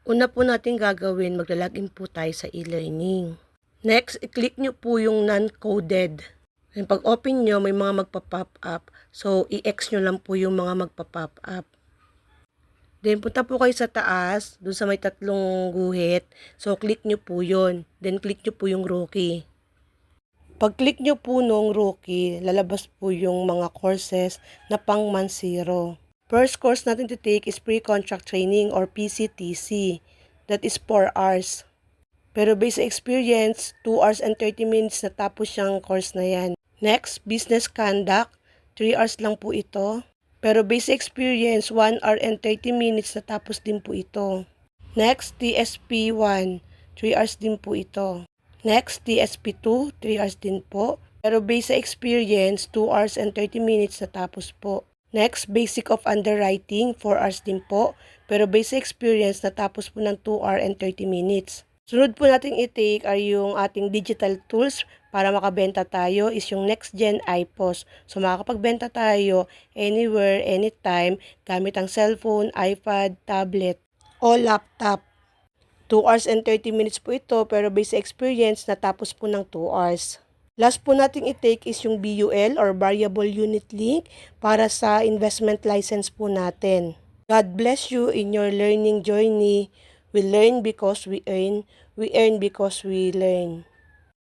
Una po natin gagawin, magla-login po tayo sa e-learning. Next, i-click nyo po yung non-coded. Pag open nyo, may mga magpa-pop up. So, i-X nyo lang po yung mga magpa-pop up. Then, punta po kayo sa taas, dun sa may tatlong guhit. So, click nyo po yun. Then, click nyo po yung rookie. Pag-click nyo po nung rookie, lalabas po yung mga courses na pang month 0. First course natin to take is pre-contract training or PCTC. That is 4 hours. Pero based sa experience, 2 hours and 30 minutes natapos siyang course na yan. Next, business conduct. 3 hours lang po ito. Pero based sa experience, 1 hour and 30 minutes natapos din po ito. Next, TSP1. 3 hours din po ito. Next, TSP2, 3 hours din po. Pero based sa experience, 2 hours and 30 minutes natapos po. Next, Basic of Underwriting, 4 hours din po. Pero based sa experience, natapos po ng 2 hours and 30 minutes. Sunod po nating i-take ay yung ating digital tools para makabenta tayo is yung Next Gen iPOS. So makakapagbenta tayo anywhere, anytime gamit ang cellphone, iPad, tablet o laptop. 2 hours and 30 minutes po ito pero based sa experience natapos po ng 2 hours. Last po nating i-take is yung BUL or Variable Unit Link para sa investment license po natin. God bless you in your learning journey. We learn because we earn because we learn.